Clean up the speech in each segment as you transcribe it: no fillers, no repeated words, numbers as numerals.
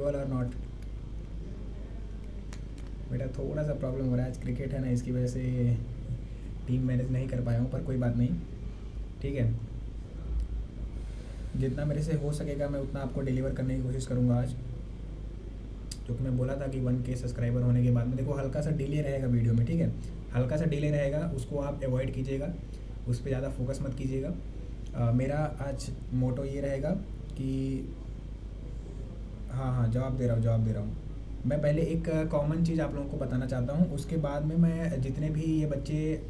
और नॉट। बेटा थोड़ा सा प्रॉब्लम हो रहा है, आज क्रिकेट है ना, इसकी वजह से टीम मैनेज नहीं कर पाया हूँ, पर कोई बात नहीं। ठीक है, जितना मेरे से हो सकेगा मैं उतना आपको डिलीवर करने की कोशिश करूँगा आज। क्योंकि मैं बोला था कि 1K सब्सक्राइबर होने के बाद में देखो हल्का सा डिले रहेगा वीडियो में। ठीक है, हल्का सा डिले रहेगा, उसको आप अवॉइड कीजिएगा, उस पर ज़्यादा फोकस मत कीजिएगा। मेरा आज मोटो ये रहेगा कि हाँ, जवाब दे रहा हूँ। मैं पहले एक कॉमन चीज़ आप लोगों को बताना चाहता हूँ, उसके बाद में मैं जितने भी ये बच्चे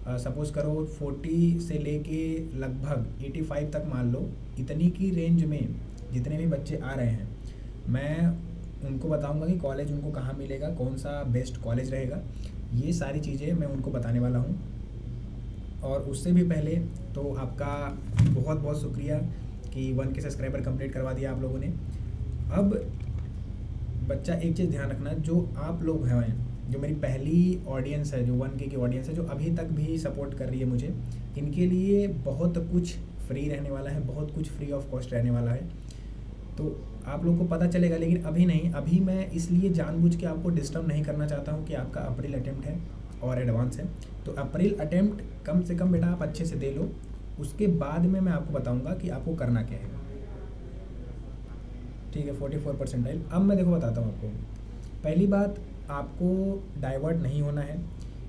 सपोज़ करो 40 से लेके लगभग 85 तक मान लो, इतनी की रेंज में जितने भी बच्चे आ रहे हैं, मैं उनको बताऊंगा कि कॉलेज उनको कहाँ मिलेगा, कौन सा बेस्ट कॉलेज रहेगा, ये सारी चीज़ें मैं उनको बताने वाला हूँ। और उससे भी पहले तो आपका बहुत बहुत शुक्रिया कि 1K सब्सक्राइबर कंप्लीट करवा दिया आप लोगों ने। अब बच्चा एक चीज़ ध्यान रखना, जो आप लोग हैं, जो मेरी पहली ऑडियंस है, जो 1K की ऑडियंस है, जो अभी तक भी सपोर्ट कर रही है मुझे, इनके लिए बहुत कुछ फ्री रहने वाला है, बहुत कुछ फ्री ऑफ कॉस्ट रहने वाला है। तो आप लोग को पता चलेगा, लेकिन अभी नहीं। अभी मैं इसलिए जानबूझ के आपको डिस्टर्ब नहीं करना चाहता हूँ कि आपका अप्रैल अटेम्प्ट है और एडवांस है। तो अप्रैल अटेम्प्ट कम से कम बेटा आप अच्छे से दे लो, उसके बाद में मैं आपको बताऊँगा कि आपको करना क्या है। ठीक है, 44 परसेंटाइल। अब मैं देखो बताता हूँ आपको। पहली बात, आपको डाइवर्ट नहीं होना है।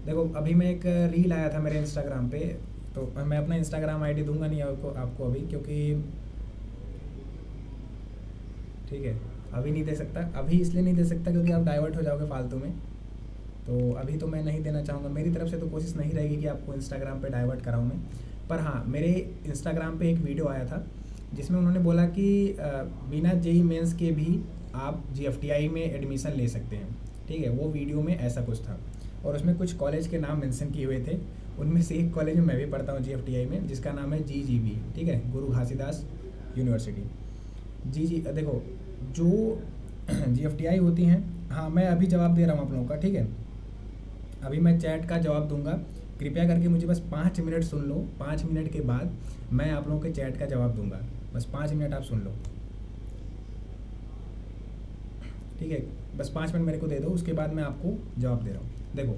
देखो अभी मैं एक रील आया था मेरे इंस्टाग्राम पे, तो मैं अपना इंस्टाग्राम आईडी दूंगा नहीं आपको अभी, क्योंकि ठीक है अभी नहीं दे सकता। अभी इसलिए नहीं दे सकता क्योंकि आप डाइवर्ट हो जाओगे फालतू में, तो अभी तो मैं नहीं देना चाहूँगा। मेरी तरफ से तो कोशिश नहीं रहेगी कि आपको इंस्टाग्राम पे डाइवर्ट कराऊँ मैं। पर हाँ, मेरे इंस्टाग्राम पे एक वीडियो आया था जिसमें उन्होंने बोला कि बिना जेई मेंस के भी आप GFTI में एडमिशन ले सकते हैं। ठीक है, वो वीडियो में ऐसा कुछ था और उसमें कुछ कॉलेज के नाम मेंशन किए हुए थे। उनमें से एक कॉलेज में मैं भी पढ़ता हूँ GFTI में, जिसका नाम है GGB। ठीक है, गुरु घासीदास यूनिवर्सिटी। जी देखो, जो GFTI होती हैं, हाँ मैं अभी जवाब दे रहा हूँ आप लोगों का। ठीक है, अभी मैं चैट का जवाब दूंगा, कृपया करके मुझे बस 5 मिनट सुन लो। 5 मिनट के बाद मैं आप लोगों के चैट का जवाब दूंगा, बस 5 मिनट आप सुन लो। ठीक है, बस 5 मिनट मेरे को दे दो, उसके बाद मैं आपको जवाब दे रहा हूँ। देखो,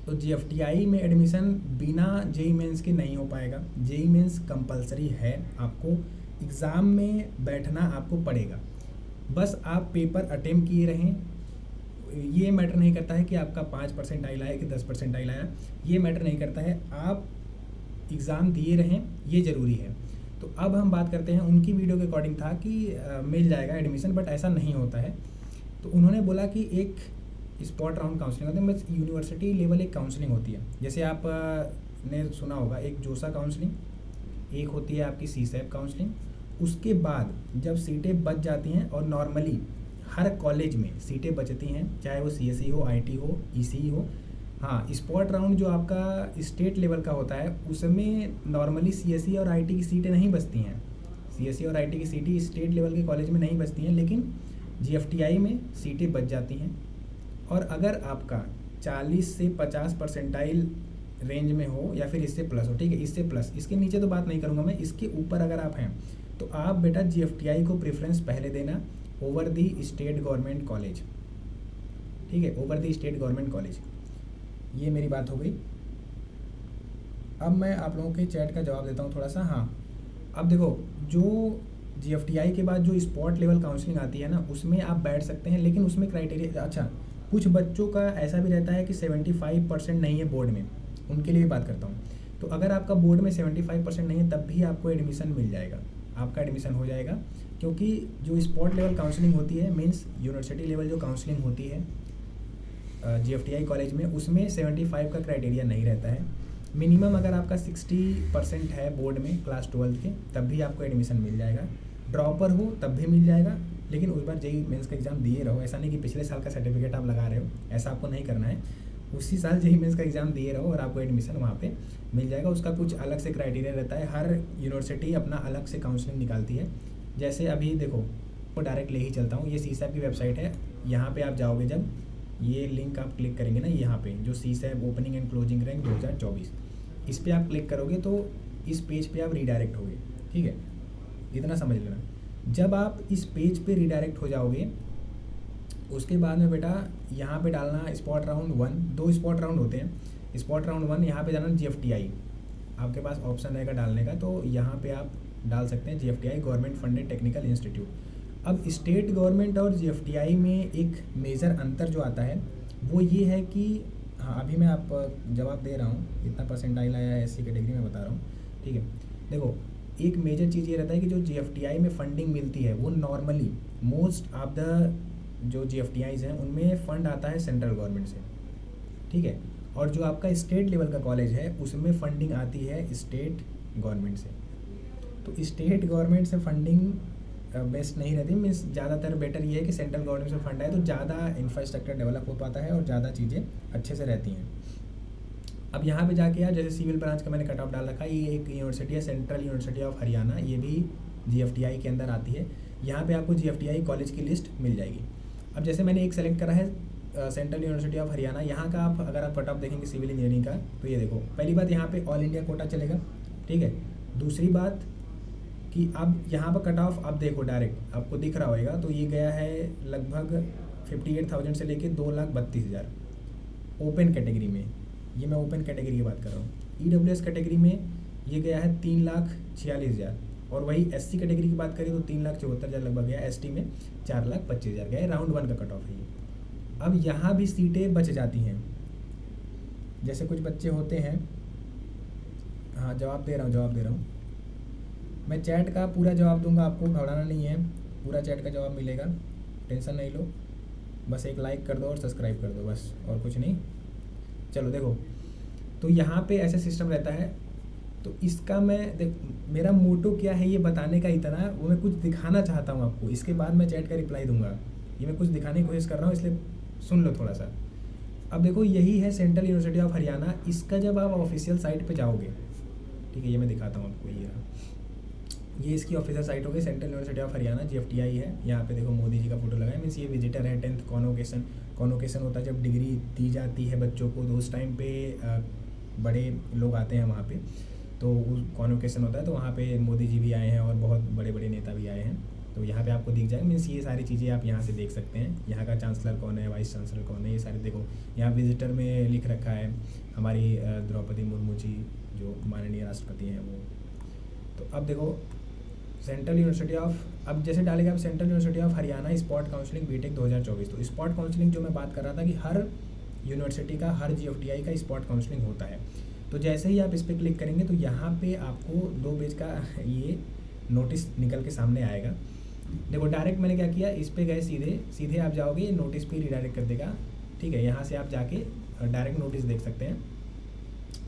तो GFTI में एडमिशन बिना जेई मेंस के नहीं हो पाएगा। जेई मेंस कंपलसरी है, आपको एग्ज़ाम में बैठना आपको पड़ेगा। बस आप पेपर अटेम्प्ट किए रहें, ये मैटर नहीं करता है कि आपका 5% आया कि 10% आया, ये मैटर नहीं करता है। आप एग्ज़ाम दिए रहें, ये ज़रूरी है। तो अब हम बात करते हैं, उनकी वीडियो के अकॉर्डिंग था कि मिल जाएगा एडमिशन, बट ऐसा नहीं होता है। तो उन्होंने बोला कि एक स्पॉट राउंड काउंसलिंग होती है, बस यूनिवर्सिटी लेवल एक काउंसलिंग होती है। जैसे आप ने सुना होगा एक जोसा काउंसलिंग, एक होती है आपकी CSAP काउंसलिंग। उसके बाद जब सीटें बच जाती हैं, और नॉर्मली हर कॉलेज में सीटें बचती हैं, चाहे वो CSE हो, IT हो, ECE हो। हाँ, स्पॉट राउंड जो आपका स्टेट लेवल का होता है, उसमें नॉर्मली CSE और IT की सीटें नहीं बचती हैं। CSE और IT की सीटें स्टेट लेवल के कॉलेज में नहीं बचती हैं, लेकिन GFTI में सीटें बच जाती हैं। और अगर आपका 40 से 50 परसेंटाइल रेंज में हो या फिर इससे प्लस हो, ठीक है, इससे प्लस, इसके नीचे तो बात नहीं करूँगा मैं, इसके ऊपर अगर आप हैं तो आप बेटा GFTI को प्रेफरेंस पहले देना over the state government college. ठीक है, over the state government college. ये मेरी बात हो गई। अब मैं आप लोगों के चैट का जवाब देता हूँ थोड़ा सा। हाँ, अब देखो, जो GFTI के बाद जो स्पॉट लेवल काउंसलिंग आती है ना, उसमें आप बैठ सकते हैं, लेकिन उसमें क्राइटेरिया, अच्छा कुछ बच्चों का ऐसा भी रहता है कि 75% नहीं है बोर्ड में, उनके लिए भी बात करता हूँ। तो अगर आपका बोर्ड में 75% नहीं है, तब भी आपको एडमिशन मिल जाएगा, आपका एडमिशन हो जाएगा। क्योंकि जो स्पॉट लेवल काउंसलिंग होती है, मीन्स यूनिवर्सिटी लेवल जो काउंसलिंग होती है GFTI कॉलेज में, उसमें 75 का क्राइटेरिया नहीं रहता है। मिनिमम अगर आपका 60% है बोर्ड में क्लास 12 के, तब भी आपको एडमिशन मिल जाएगा। ड्रॉपर हो तब भी मिल जाएगा, लेकिन उस बार जेई मेंस का एग्ज़ाम दिए रहो। ऐसा नहीं कि पिछले साल का सर्टिफिकेट आप लगा रहे हो, ऐसा आपको नहीं करना है। उसी साल जेई मेंस का एग्ज़ाम दिए रहो और आपको एडमिशन वहाँ पे मिल जाएगा। उसका कुछ अलग से क्राइटेरिया रहता है, हर यूनिवर्सिटी अपना अलग से काउंसलिंग निकालती है। जैसे अभी देखो, वो डायरेक्ट ले ही चलता हूँ, ये CSAP की वेबसाइट है। यहाँ पर आप जाओगे, जब ये लिंक आप क्लिक करेंगे ना, यहाँ पे जो CSAP opening and closing rank 2024, इस पर आप क्लिक करोगे तो इस पेज पे आप रीडायरेक्ट होगे। ठीक है, इतना समझ लेना। जब आप इस पेज पे रिडायरेक्ट हो जाओगे, उसके बाद में बेटा यहाँ पे डालना स्पॉट राउंड 1, 2 स्पॉट राउंड होते हैं। स्पॉट राउंड 1 यहाँ पे जाना GFTI, आपके पास ऑप्शन रहेगा डालने का, तो यहाँ पे आप डाल सकते हैं GFTI, government funded technical institute. अब स्टेट गवर्नमेंट और GFTI में एक मेजर अंतर जो आता है वो ये है कि हाँ, अभी मैं आप जवाब दे रहा हूँ, इतना परसेंटाइल आया है SC कैटेगरी में बता रहा हूँ, ठीक है। देखो एक मेजर चीज़ ये रहता है कि जो GFTI में फंडिंग मिलती है वो नॉर्मली मोस्ट ऑफ द जो GFTIs हैं उनमें फ़ंड आता है सेंट्रल गवर्नमेंट से, ठीक है। और जो आपका स्टेट लेवल का कॉलेज है उसमें फ़ंडिंग आती है स्टेट गवर्नमेंट से। तो स्टेट गवर्नमेंट से फंडिंग बेस्ट नहीं रहती, मीन्स ज़्यादातर बेटर ये है कि सेंट्रल गवर्नमेंट से फंड आए तो ज़्यादा इंफ्रास्ट्रक्चर डेवलप हो पाता है और ज़्यादा चीज़ें अच्छे से रहती हैं। अब यहाँ पे जाके यार जैसे सिविल ब्रांच का मैंने कट ऑफ डाल रखा है, ये एक यूनिवर्सिटी है सेंट्रल यूनिवर्सिटी ऑफ हरियाणा, ये भी GFTI के अंदर आती है। यहाँ पे आपको GFTI कॉलेज की लिस्ट मिल जाएगी। अब जैसे मैंने एक सेलेक्ट करा है सेंट्रल यूनिवर्सिटी ऑफ हरियाणा, यहाँ का आप अगर आप कट ऑफ देखेंगे सिविल इंजीनियरिंग का, तो ये देखो पहली बात यहाँ पे ऑल इंडिया कोटा चलेगा, ठीक है। दूसरी बात कि अब यहाँ पर कट ऑफ आप देखो डायरेक्ट आपको दिख रहा होगा, तो ये गया है लगभग 58,000 से लेके 2,32,000 ओपन कैटेगरी में, ये मैं ओपन कैटेगरी की बात कर रहा हूँ। EWS कैटेगरी में ये गया है 3,46,000, और वही SC कैटेगरी की बात करें तो 3,74,000 लगभग गया, ST में 4,25,000 गया, राउंड 1 का कट ऑफ है ये। अब यहाँ भी सीटें बच जाती हैं, जैसे कुछ बच्चे होते हैं, हाँ जवाब दे रहा हूँ मैं, चैट का पूरा जवाब दूंगा आपको, घबराना नहीं है, पूरा चैट का जवाब मिलेगा, टेंशन नहीं लो, बस एक लाइक कर दो और सब्सक्राइब कर दो, बस और कुछ नहीं। चलो देखो, तो यहाँ पे ऐसा सिस्टम रहता है, तो इसका मैं मेरा मोटो क्या है ये बताने का इतना, वो मैं कुछ दिखाना चाहता हूँ आपको, इसके बाद मैं चैट का रिप्लाई दूंगा, ये मैं कुछ दिखाने की कोशिश कर रहा हूँ, इसलिए सुन लो थोड़ा सा। अब देखो यही है सेंट्रल यूनिवर्सिटी ऑफ हरियाणा, इसका जब आप ऑफिशियल साइट पे जाओगे, ठीक है, ये मैं दिखाता हूँ आपको, ये इसकी ऑफिशियल साइट होगी, central university of Haryana GFTI है। यहाँ पे देखो मोदी जी का फोटो लगा है, मीन्स ये विजिटर है। 10th कॉन्वोकेशन होता है जब डिग्री दी जाती है बच्चों को, तो उस टाइम पे बड़े लोग आते हैं वहाँ पे, तो कॉन्वोकेशन होता है, तो वहाँ पे मोदी जी भी आए हैं और बहुत बड़े बड़े नेता भी आए हैं, तो यहाँ पे आपको दिख जाएगा। मीन्स ये सारी चीज़ें आप यहाँ से देख सकते हैं, यहाँ का चांसलर कौन है, वाइस चांसलर कौन है, ये सारे देखो। यहाँ विजिटर में लिख रखा है हमारी द्रौपदी मुर्मू जी जो माननीय राष्ट्रपति हैं वो। तो अब देखो सेंट्रल यूनिवर्सिटी ऑफ, अब जैसे डालेगा आप central university of Haryana spot counselling BTech 2024, तो स्पॉट काउंसलिंग जो मैं बात कर रहा था कि हर यूनिवर्सिटी का, हर GFTI का स्पॉट काउंसलिंग होता है। तो जैसे ही आप इस पर क्लिक करेंगे तो यहाँ पे आपको 2 पेज का ये नोटिस निकल के सामने आएगा। देखो डायरेक्ट मैंने क्या किया, इस पे गए, सीधे आप जाओगे, नोटिस पे रिडायरेक्ट कर देगा, ठीक है। यहाँ से आप जाके डायरेक्ट नोटिस देख सकते हैं,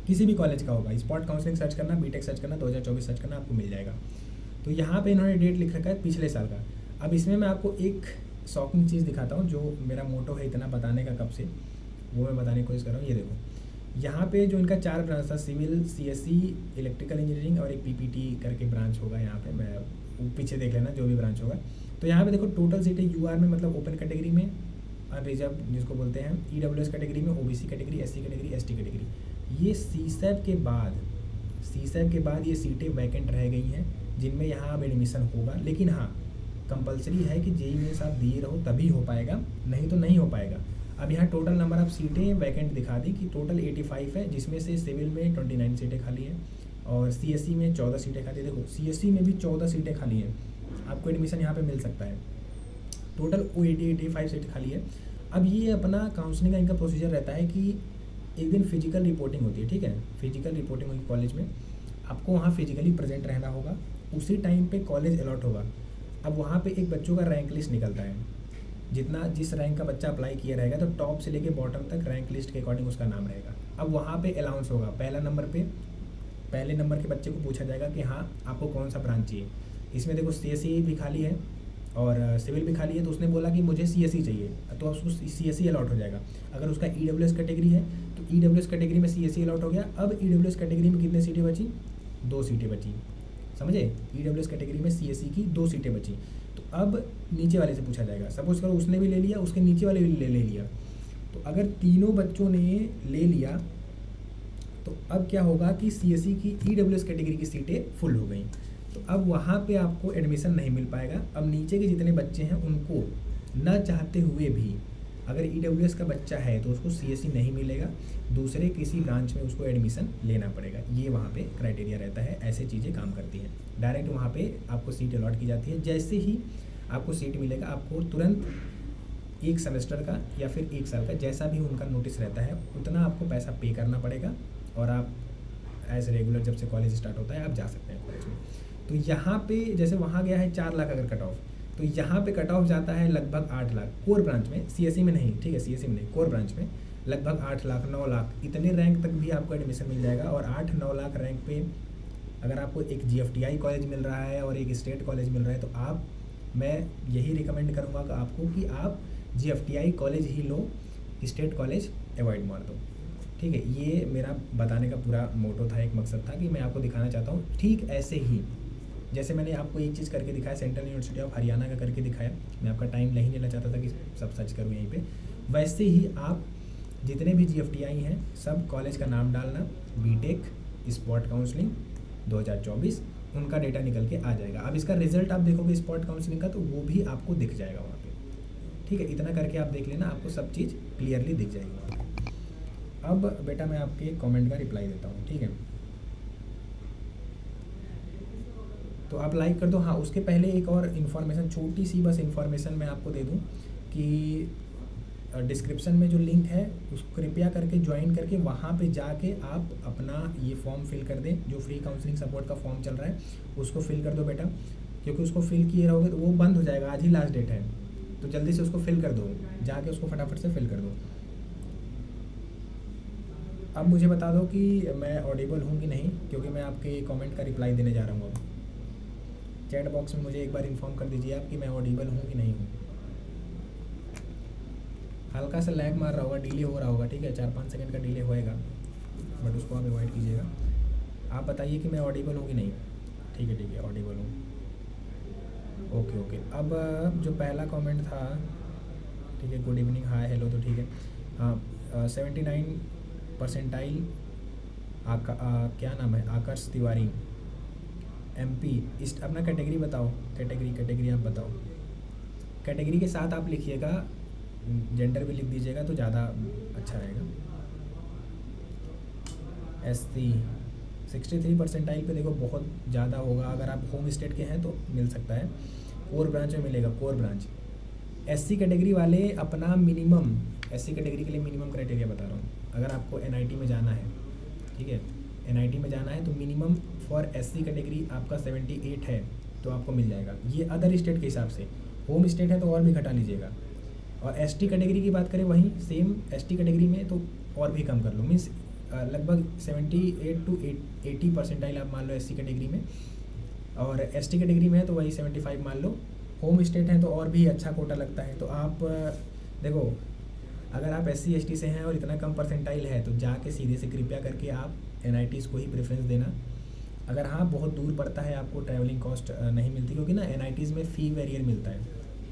किसी भी कॉलेज का होगा, स्पॉट काउंसलिंग सर्च करना, BTech सर्च करना, 2024 सर्च करना, आपको मिल जाएगा। तो यहाँ पे इन्होंने डेट लिख रखा है पिछले साल का। अब इसमें मैं आपको एक शॉकिंग चीज़ दिखाता हूँ, जो मेरा मोटो है इतना बताने का कब से, वो मैं बताने की कोशिश कर रहा हूँ। ये देखो यहाँ पे जो इनका 4 ब्रांच था, सिविल, CSE, इलेक्ट्रिकल इंजीनियरिंग और एक PPT करके ब्रांच होगा, यहाँ पे मैं पीछे देख लेना जो भी ब्रांच होगा। तो यहाँ पे देखो टोटल सीटें UR में, मतलब ओपन कैटेगरी में, रिजर्व जिसको बोलते हैं, EWS कैटेगरी में, OBC category, SC category, ST category. ये CSAT के बाद ये सीटें वैकेंट रह गई हैं, जिनमें यहाँ अब एडमिशन होगा। लेकिन हाँ, कंपलसरी है कि JEE मेंस आप दिए रहो तभी हो पाएगा, नहीं तो नहीं हो पाएगा। अब यहाँ टोटल नंबर ऑफ सीटें वैकेंट दिखा दी कि टोटल 85 है, जिसमें से सिविल में 29 सीटें खाली हैं और CSE में 14 सीटें खाली है। देखो CSE में भी 14 सीटें खाली हैं, आपको एडमिशन यहाँ पे मिल सकता है। टोटल 85 सीट खाली है। अब ये अपना काउंसलिंग का इनका प्रोसीजर रहता है कि एक दिन फिजिकल रिपोर्टिंग होती है, ठीक है, फिजिकल रिपोर्टिंग होगी कॉलेज में, आपको वहाँ फिजिकली प्रेजेंट रहना होगा, उसी टाइम पे कॉलेज अलॉट होगा। अब वहाँ पे एक बच्चों का रैंक लिस्ट निकलता है, जिस रैंक का बच्चा अप्लाई किया रहेगा तो टॉप से लेके बॉटम तक रैंक लिस्ट के अकॉर्डिंग उसका नाम रहेगा। अब वहाँ पे अलाउंस होगा, पहले नंबर के बच्चे को पूछा जाएगा कि हाँ आपको कौन सा ब्रांच चाहिए। इसमें देखो CSE भी खाली है और सिविल भी खाली है, तो उसने बोला कि मुझे CSE चाहिए, तो उसको CSE अलॉट हो जाएगा। अगर उसका EWS कैटेगरी है तो EWS कैटेगरी में CSE अलॉट हो गया। अब EWS कैटेगरी में कितने सीटें बची, 2 सीटें बची, समझे, EWS कैटेगरी में CSE की 2 सीटें बची। तो अब नीचे वाले से पूछा जाएगा, सपोज करो उसने भी ले लिया, उसके नीचे वाले भी ले लिया, तो अगर तीनों बच्चों ने ले लिया तो अब क्या होगा कि CSE की EWS कैटेगरी की सीटें फुल हो गई। तो अब वहाँ पे आपको एडमिशन नहीं मिल पाएगा। अब नीचे के जितने बच्चे हैं उनको न चाहते हुए भी, अगर EWS का बच्चा है तो उसको CSE नहीं मिलेगा, दूसरे किसी ब्रांच में उसको एडमिशन लेना पड़ेगा। ये वहाँ पे क्राइटेरिया रहता है, ऐसे चीज़ें काम करती हैं। डायरेक्ट वहाँ पे आपको सीट अलॉट की जाती है। जैसे ही आपको सीट मिलेगा, आपको तुरंत 1 सेमेस्टर का या फिर 1 साल का, जैसा भी उनका नोटिस रहता है, उतना आपको पैसा पे करना पड़ेगा और आप एज रेगुलर जब से कॉलेज स्टार्ट होता है आप जा सकते हैं कॉलेज में। तो यहाँ पे जैसे वहाँ गया है 4 लाख अगर कट ऑफ, तो यहाँ पे कट ऑफ जाता है लगभग 8 लाख कोर ब्रांच में, CSE में नहीं, ठीक है, CSE में नहीं, कोर ब्रांच में लगभग 8 लाख 9 लाख इतने रैंक तक भी आपको एडमिशन मिल जाएगा। और 8-9 लाख रैंक पे अगर आपको एक GFTI कॉलेज मिल रहा है और एक स्टेट कॉलेज मिल रहा है, तो मैं यही रिकमेंड करूँगा कि आपको कि आप GFTI कॉलेज ही लो, स्टेट कॉलेज अवॉइड मार दो। ठीक है, ये मेरा बताने का पूरा मोटो था, एक मकसद था कि मैं आपको दिखाना चाहता हूँ। ठीक ऐसे ही जैसे मैंने आपको एक चीज़ करके दिखाया, सेंट्रल यूनिवर्सिटी ऑफ हरियाणा का करके दिखाया, मैं आपका टाइम नहीं लेना चाहता था कि सब सर्च करूँ यहीं पे। वैसे ही आप जितने भी GFTI हैं सब कॉलेज का नाम डालना, बीटेक स्पॉट काउंसलिंग 2024, उनका डेटा निकल के आ जाएगा। अब इसका रिजल्ट आप देखोगे स्पॉट काउंसलिंग का, तो वो भी आपको दिख जाएगा वहाँ पे। ठीक है, इतना करके आप देख लेना, आपको सब चीज़ क्लियरली दिख जाएगी वहाँ पे। अब बेटा मैं आपके कमेंट का रिप्लाई देता हूँ, ठीक है, तो आप लाइक कर दो। हाँ, उसके पहले एक और इन्फॉर्मेशन, छोटी सी बस इन्फॉर्मेशन मैं आपको दे दूँ कि डिस्क्रिप्शन में जो लिंक है उसको कृपया करके ज्वाइन करके वहाँ पे जाके आप अपना ये फॉर्म फिल कर दें। जो फ्री काउंसलिंग सपोर्ट का फॉर्म चल रहा है उसको फिल कर दो बेटा, क्योंकि उसको फिल किए रहोगे तो वो बंद हो जाएगा, आज ही लास्ट डेट है, तो जल्दी से उसको फिल कर दो, जाके उसको फटाफट से फिल कर दो। अब मुझे बता दो कि मैं ऑडिबल हूँ कि नहीं, क्योंकि मैं आपके कमेंट का रिप्लाई देने जा रहा हूँ। अब चैट बॉक्स में मुझे एक बार इन्फॉर्म कर दीजिए आप कि मैं ऑडिबल हूँ कि नहीं हूँ। हल्का सा लैग मार रहा होगा, डिले हो रहा होगा, ठीक है, 4-5 सेकंड का डिले होएगा, बट उसको आप अवॉइड कीजिएगा। आप बताइए कि मैं ऑडिबल हूँ कि नहीं। ठीक है, ऑडिबल हूँ। ओके। अब जो पहला कमेंट था, ठीक है, गुड इवनिंग, हाय हेलो, तो ठीक है। हाँ, 79 परसेंटाइल क्या नाम है, आकर्ष तिवारी, MP इस अपना कैटेगरी बताओ, कैटेगरी आप बताओ। कैटेगरी के साथ आप लिखिएगा, जेंडर भी लिख दीजिएगा तो ज़्यादा अच्छा रहेगा। SC 63 परसेंटाइल पे देखो बहुत ज़्यादा होगा, अगर आप होम स्टेट के हैं तो मिल सकता है, कोर ब्रांच में मिलेगा, कोर ब्रांच। SC कैटेगरी वाले अपना मिनिमम, SC कैटेगरी के लिए मिनिमम क्राइटेरिया बता रहा हूँ, अगर आपको NIT में जाना है, ठीक है, NIT में जाना है तो मिनिमम फॉर SC कैटेगरी आपका 78 है तो आपको मिल जाएगा। ये अदर स्टेट के हिसाब से, होम स्टेट है तो और भी घटा लीजिएगा। और ST कैटेगरी की बात करें, वहीं सेम ST कैटेगरी में तो और भी कम कर लो, मीन्स लगभग 78 to 80 परसेंटाइल आप मान लो SC कैटेगरी में, और ST कैटेगरी में है तो वही 75 मान लो। होम स्टेट है तो और भी अच्छा कोटा लगता है। तो आप देखो, अगर आप SC ST से हैं और इतना कम परसेंटाइल है तो जाके सीधे से कृपया करके आप NITs को ही प्रेफरेंस देना। अगर हाँ बहुत दूर पड़ता है, आपको ट्रैवलिंग कॉस्ट नहीं मिलती, क्योंकि ना NITs में फ़ी वेरियर मिलता है,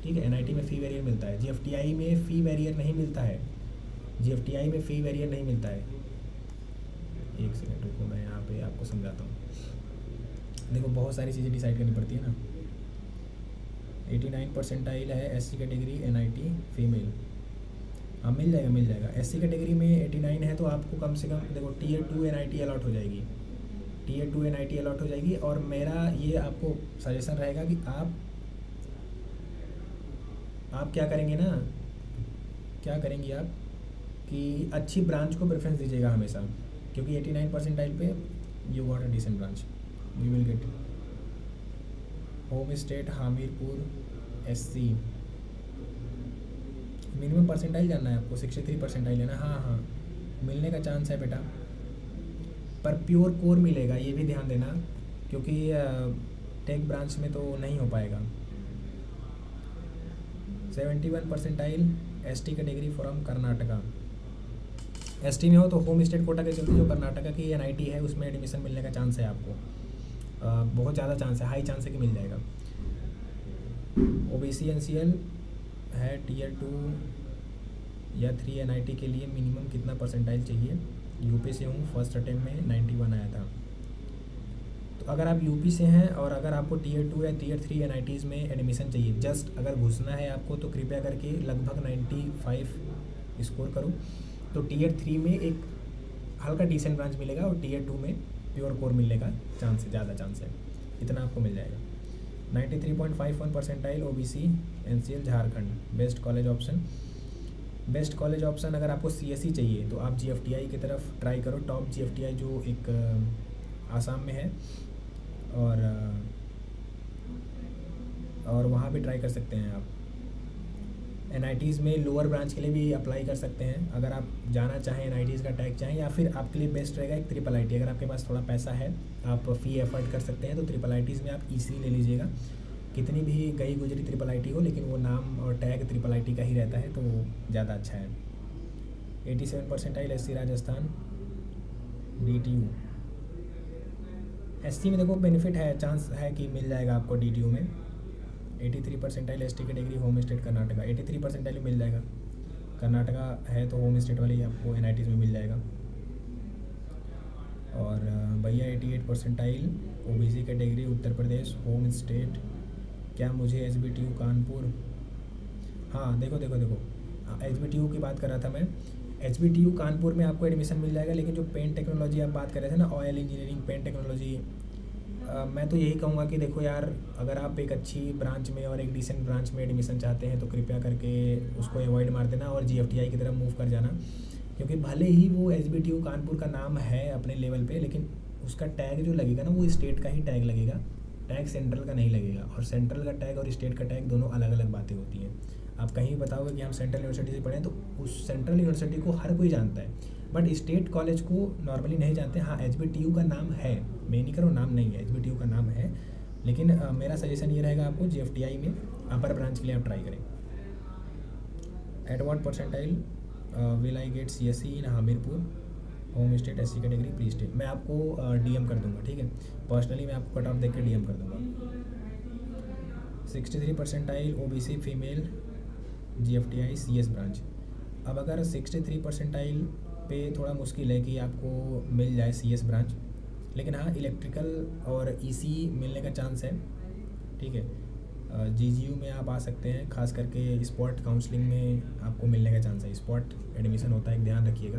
ठीक है, NIT में फ़ी वेरियर मिलता है, GFTI में फ़ी वेरियर नहीं मिलता है, GFTI में फ़ी वेरियर नहीं मिलता है। एक सेकंड रुको, मैं यहाँ पे आपको समझाता हूँ। देखो बहुत सारी चीज़ें डिसाइड करनी पड़ती है ना। 89 परसेंटाइल है SC कैटेगरी, NIT फीमेल, हाँ मिल जाएगा। SC कैटेगरी में 89 है तो आपको कम से कम देखो Tier 2 NIT अलॉट हो जाएगी, Tier 2 NIT अलॉट हो जाएगी। और मेरा ये आपको सजेशन रहेगा कि आप क्या करेंगे ना, क्या करेंगे आप कि अच्छी ब्रांच को प्रेफरेंस दीजिएगा हमेशा, क्योंकि 89 परसेंटाइल पे you got a decent branch, you will get. Home state Hamirpur, SC minimum percentile जानना है आपको, 63 परसेंटाइल है ना। हाँ मिलने का चांस है बेटा, पर प्योर कोर मिलेगा, ये भी ध्यान देना, क्योंकि टेक ब्रांच में तो नहीं हो पाएगा। 71 percentile ST category from Karnataka. ST में हो तो होम स्टेट कोटा के चलते जो कर्नाटका की NIT है उसमें एडमिशन मिलने का चांस है आपको, बहुत ज़्यादा चांस है, हाई चांस है कि मिल जाएगा। OBC NCL है Tier 2 या 3 NIT के लिए मिनिमम कितना परसेंटाइल चाहिए। यूपी से हूँ, फर्स्ट अटेम्प्ट में 91 आया था, तो अगर आप यूपी से हैं और अगर आपको टीयर 2 या टीयर 3 एनआईटीज़ में एडमिशन चाहिए, जस्ट अगर घुसना है आपको, तो कृपया करके लगभग 95 स्कोर करो, तो टीयर 3 में एक हल्का डिसेंट ब्रांच मिलेगा और टीयर 2 में प्योर कोर मिलने का ज़्यादा चांस है, इतना आपको मिल जाएगा। 93.51 percentile OBC NCL Jharkhand best college option अगर आपको सीएसई चाहिए तो आप जीएफटीआई की तरफ ट्राई करो। टॉप जीएफटीआई जो एक आसाम में है, और वहाँ पे ट्राई कर सकते हैं आप। एनआईटीज़ में लोअर ब्रांच के लिए भी अप्लाई कर सकते हैं अगर आप जाना चाहें, एनआईटीज़ का टैग चाहें, या फिर आपके लिए बेस्ट रहेगा एक ट्रिपल आईटी। अगर आपके पास थोड़ा पैसा है, आप फ़ी एफर्ट कर सकते हैं, तो ट्रिपल आईटीज़ में आप ईसी ले लीजिएगा। कितनी भी गई गुजरी ट्रिपल आईटी हो, लेकिन वो नाम और टैग ट्रिपल आईटी का ही रहता है, तो ज़्यादा अच्छा है। 87 percentile SC Rajasthan DTU. SC में देखो बेनिफिट है, चांस है कि मिल जाएगा आपको डीटीयू में। 83 percentile ST category home state Karnataka, 83 percentile मिल जाएगा। कर्नाटका है तो होम स्टेट वाली आपको एनआईटीज़ में मिल जाएगा। और भैया 88 percentile OBC category Uttar Pradesh home state, क्या मुझे एसबीटीयू कानपुर, हाँ देखो एसबीटीयू की बात कर रहा था मैं। एसबीटीयू कानपुर में आपको एडमिशन मिल जाएगा, लेकिन जो पेन टेक्नोलॉजी आप बात कर रहे थे ना, ऑयल इंजीनियरिंग पेन टेक्नोलॉजी, मैं तो यही कहूँगा कि देखो यार, अगर आप एक अच्छी ब्रांच में और एक डिसेंट ब्रांच में एडमिशन चाहते हैं तो कृपया करके उसको अवॉइड मार देना और जीएफटीआई की तरफ मूव कर जाना। क्योंकि भले ही वो एसबीटीयू कानपुर का नाम है अपने लेवल पे, लेकिन उसका टैग जो लगेगा ना, वो स्टेट का ही टैग लगेगा, टैग सेंट्रल का नहीं लगेगा। और सेंट्रल का टैग और स्टेट का टैग दोनों अलग अलग बातें होती हैं। आप कहीं बताओगे कि हम सेंट्रल यूनिवर्सिटी से पढ़े हैं, तो उस सेंट्रल यूनिवर्सिटी को हर कोई जानता है, बट स्टेट कॉलेज को नॉर्मली नहीं जानते। हाँ, एचबीटीयू का नाम है, मैं नहीं करूँ, नाम नहीं है, एचबीटीयू का नाम है, लेकिन मेरा सजेशन ये रहेगा आपको जीएफटीआई में अपर ब्रांच के लिए आप ट्राई करें। At what percentile will I get CSE in Hamirpur home state SC category please state. मैं आपको डीएम कर दूंगा, ठीक है, पर्सनली मैं आपको कट ऑफ देख के डीएम कर दूंगा। 63 percentile OBC female GFTI CS branch. अब अगर 63 परसेंटाइल पे थोड़ा मुश्किल है कि आपको मिल जाए सीएस ब्रांच, लेकिन हाँ इलेक्ट्रिकल और ईसी मिलने का चांस है, ठीक है। जीजीयू में आप आ सकते हैं, खास करके स्पॉट काउंसलिंग में आपको मिलने का चांस है, स्पॉट एडमिशन होता है, ध्यान रखिएगा।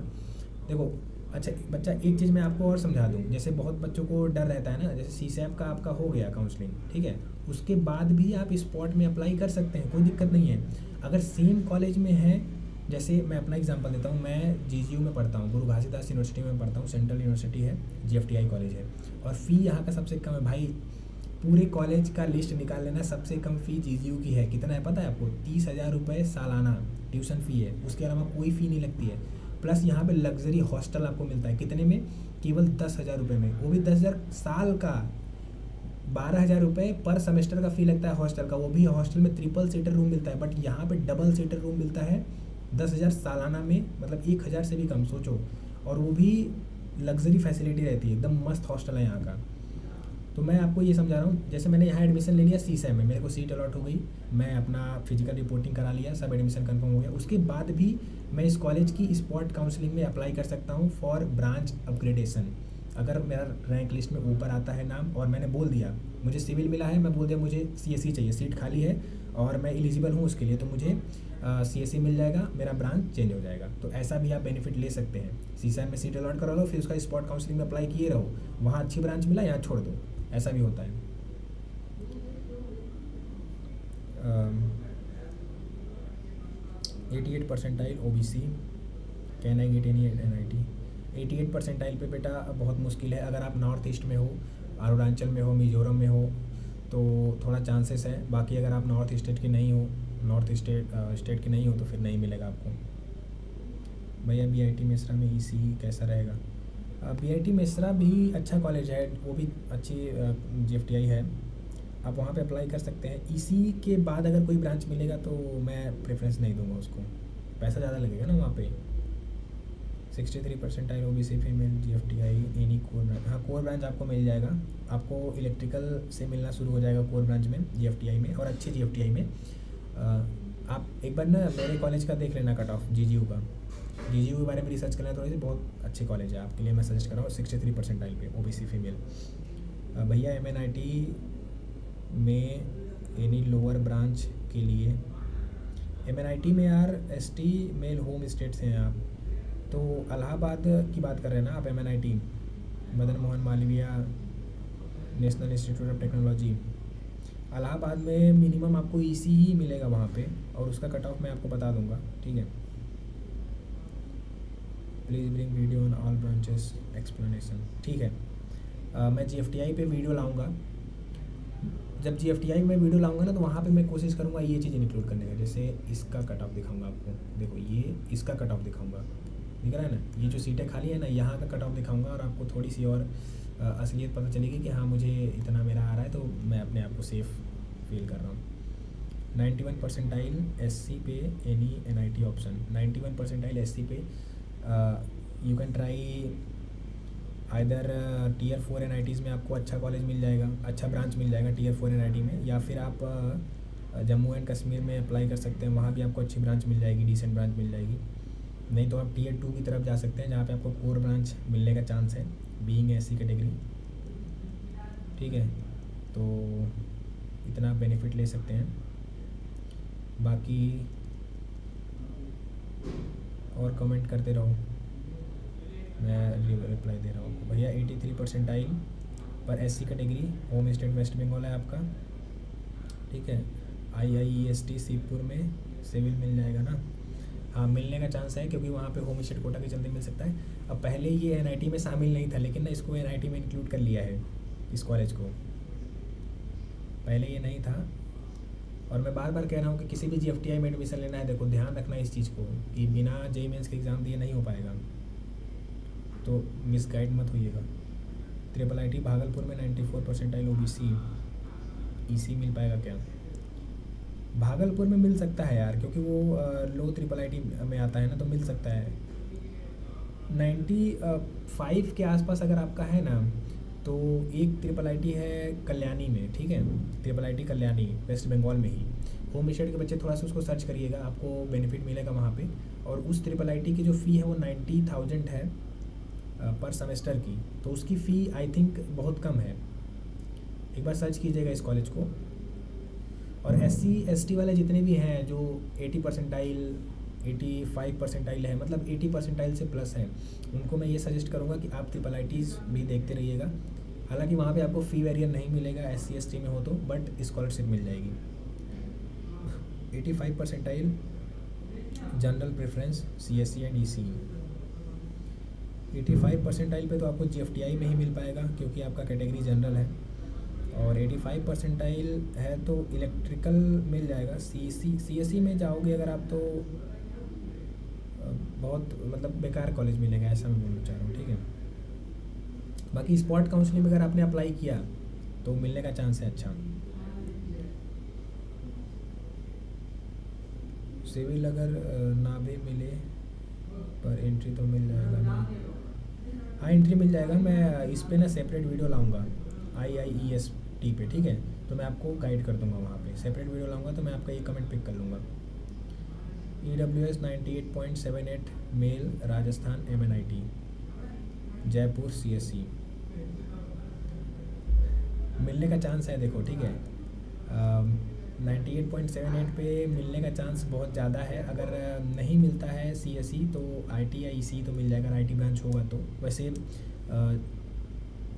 देखो अच्छा बच्चा, एक चीज़ मैं आपको और समझा दूँ, जैसे बहुत बच्चों को डर रहता है ना, जैसे सीसैप का आपका हो गया काउंसलिंग, ठीक है, उसके बाद भी आप स्पॉट में अप्लाई कर सकते हैं, कोई दिक्कत नहीं है। अगर सेम कॉलेज में है, जैसे मैं अपना एग्जांपल देता हूँ, मैं जीजीयू में पढ़ता हूँ, गुरु घासीदास यूनिवर्सिटी में पढ़ता हूँ, सेंट्रल यूनिवर्सिटी है, जीएफटीआई कॉलेज है, और फ़ी यहाँ का सबसे कम है भाई। पूरे कॉलेज का लिस्ट निकाल लेना, सबसे कम फ़ी जीजीयू की है, कितना है पता है आपको? 30,000 रुपये सालाना ट्यूशन फ़ी है, उसके अलावा कोई फ़ी नहीं लगती है। प्लस यहाँ पे लग्जरी हॉस्टल आपको मिलता है, कितने में? केवल 10,000 रुपये में, वो भी 10,000 साल का। 12,000 रुपये पर सेमेस्टर का फ़ी लगता है हॉस्टल का, वो भी हॉस्टल में ट्रिपल सीटर रूम मिलता है, बट यहाँ पे डबल सीटर रूम मिलता है 10,000 सालाना में, मतलब 1,000 से भी कम, सोचो। और वो भी लग्जरी फैसिलिटी रहती है, एकदम मस्त हॉस्टल है यहाँ का। तो मैं आपको ये समझा रहा हूँ, जैसे मैंने यहाँ एडमिशन ले लिया सीसैम में, मेरे को सीट अलॉट हो गई, मैं अपना फिजिकल रिपोर्टिंग करा लिया, सब एडमिशन कंफर्म हो गया, उसके बाद भी मैं इस कॉलेज की स्पॉट काउंसलिंग में अप्लाई कर सकता हूँ फॉर ब्रांच अपग्रेडेशन। अगर मेरा रैंक लिस्ट में ऊपर आता है नाम, और मैंने बोल दिया मुझे सिविल मिला है, मैं बोल दिया मुझे सीएसई चाहिए, सीट खाली है और मैं एलिजिबल हूँ उसके लिए, तो मुझे सीएसई मिल जाएगा, मेरा ब्रांच चेंज हो जाएगा। तो ऐसा भी आप बेनिफिट ले सकते हैं। सीसैम में सीट अलॉट करा लो, फिर उसका स्पॉट काउंसलिंग में अप्लाई किए रहो, वहाँ अच्छी ब्रांच मिला, यहाँ छोड़ दो, ऐसा भी होता है। 88 percentile OBC, can I get any NIT? 88 percentile पे बेटा बहुत मुश्किल है। अगर आप नॉर्थ ईस्ट में हो, अरुणाचल में हो, मिजोरम में हो, तो थोड़ा चांसेस है। बाकी अगर आप नॉर्थ स्टेट के नहीं हो, नॉर्थ स्टेट के नहीं हो, तो फिर नहीं मिलेगा आपको। भैया बीआईटी मेसरा में ईसी कैसा रहेगा? बीआईटी मेसरा भी अच्छा कॉलेज है, वो भी अच्छी जीएफटीआई है, आप वहाँ पे अप्लाई कर सकते हैं। ईसी के बाद अगर कोई ब्रांच मिलेगा तो मैं प्रेफरेंस नहीं दूंगा उसको, पैसा ज़्यादा लगेगा ना वहाँ पे। 63 percentile OBC female GFTI any core branch. हाँ, कोर ब्रांच आपको मिल जाएगा, आपको इलेक्ट्रिकल से मिलना शुरू हो जाएगा कोर ब्रांच में, जीएफटीआई में, और अच्छी जीएफटीआई में। आप एक बार ना मेरे कॉलेज का देख लेना कट ऑफ, जीजीयू का, जीजीयू के बारे में रिसर्च करना है थोड़ी सी, बहुत अच्छे कॉलेज है, आपके लिए मैं सजेस्ट कर रहा हूँ। 63 परसेंटाइल पे ओबीसी फीमेल। भैया MNIT में एनी लोअर ब्रांच के लिए, MNIT में यार ST मेल होम स्टेट्स हैं आप, तो इलाहाबाद की बात कर रहे हैं ना आप। MNIT Madan Mohan Malviya national institute of technology, Allahabad में मिनिमम आपको EC ही मिलेगा वहाँ पे, और उसका कट ऑफ मैं आपको बता दूंगा, ठीक है। Please bring video on all branches explanation, ठीक है। मैं GFTI पे वीडियो लाऊंगा। जब GFTI में वीडियो लाऊंगा ना, तो वहाँ पे मैं कोशिश करूँगा ये चीज़ इंक्लूड करने का। जैसे इसका कट ऑफ दिखाऊंगा आपको, देखो ये इसका कट ऑफ दिखाऊंगा, दिख रहा है ना, ये जो सीटें खाली है ना, यहाँ का कट ऑफ दिखाऊंगा, और आपको थोड़ी सी और असलियत पता चलेगी कि हाँ मुझे इतना मेरा आ रहा है, तो मैं अपने आप को सेफ़ फील कर रहा हूँ। 91 परसेंटाइल SC पे any NIT option, 91 percentile SC पे you can try either Tier 4 NITs में आपको अच्छा कॉलेज मिल जाएगा, अच्छा ब्रांच मिल जाएगा Tier 4 NIT में, या फिर आप जम्मू एंड कश्मीर में अप्लाई कर सकते हैं, वहाँ भी आपको अच्छी ब्रांच मिल जाएगी, डिसेंट ब्रांच मिल जाएगी। नहीं तो आप Tier 2 की तरफ जा सकते हैं, जहाँ पे आपको कोर ब्रांच मिलने का चांस है, बीइंग SC कैटेगरी, ठीक है। तो इतना बेनिफिट ले सकते हैं। बाकी और कमेंट करते रहो, मैं रिप्लाई दे रहा हूँ। भैया 83 परसेंटाइल पर SC category, home state West Bengal है आपका, ठीक है। IIEST सीपुर में सिविल मिल जाएगा ना, हाँ मिलने का चांस है, क्योंकि वहाँ पे होम स्टेट कोटा के चलते मिल सकता है। अब पहले ये NIT में शामिल नहीं था, लेकिन ना इसको NIT में इंक्लूड कर लिया है, इस कॉलेज को, पहले ये नहीं था। और मैं बार बार कह रहा हूँ कि किसी भी GFTI में एडमिशन लेना है, देखो ध्यान रखना इस चीज़ को कि बिना JEE मेंस के एग्ज़ाम दिए नहीं हो पाएगा, तो मिसगाइड मत होइएगा। IIIT भागलपुर में 94 परसेंटाइल OBC, EC मिल पाएगा क्या? भागलपुर में मिल सकता है यार, क्योंकि वो लो IIIT में आता है ना, तो मिल सकता है। 95 के आसपास अगर आपका है ना, तो एक IIIT है कल्याणी में, ठीक है, IIIT कल्याणी वेस्ट बंगाल में ही। होम स्टेट के बच्चे थोड़ा सा उसको सर्च करिएगा, आपको बेनिफिट मिलेगा वहाँ पे। और उस IIIT की जो फ़ी है वो 90,000 है पर सेमेस्टर की, तो उसकी फ़ी आई थिंक बहुत कम है। एक बार सर्च कीजिएगा इस कॉलेज को। और SC ST वाले जितने भी हैं जो 80 परसेंटाइल 85 परसेंटाइल है, मतलब 80 परसेंटाइल से प्लस है, उनको मैं ये सजेस्ट करूँगा कि आप IIITs भी देखते रहिएगा। हालांकि वहाँ पे आपको फ़ी वेरियर नहीं मिलेगा SC ST में हो तो, बट स्कॉलरशिप मिल जाएगी। 85 percentile general preference CSE and EC। 85 percentile पे तो आपको GFTI में ही मिल पाएगा, क्योंकि आपका कैटेगरी जनरल है। और 85 परसेंटाइल है तो इलेक्ट्रिकल मिल जाएगा। CSE में जाओगे अगर आप, तो बहुत मतलब बेकार कॉलेज मिलेगा, ऐसा मैं बोलना चाह रहा हूँ, ठीक है। बाकी स्पॉट काउंसलिंग में अगर आपने अप्लाई किया तो मिलने का चांस है अच्छा। सिविल अगर ना भी मिले पर एंट्री तो मिल जाएगा ना, हाँ एंट्री मिल जाएगा। मैं इस पे ना सेपरेट वीडियो लाऊंगा IIEST पे, ठीक है, तो मैं आपको गाइड कर दूंगा वहाँ पे, सेपरेट वीडियो लाऊंगा, तो मैं आपका ये कमेंट पिक कर लूँगा। EWS 98.78 male Rajasthan MNIT Jaipur CSE मिलने का चांस है, देखो ठीक है। 98.78 पे मिलने का चांस बहुत ज़्यादा है। अगर नहीं मिलता है CSE तो IT या EC तो मिल जाएगा, IT ब्रांच होगा तो। वैसे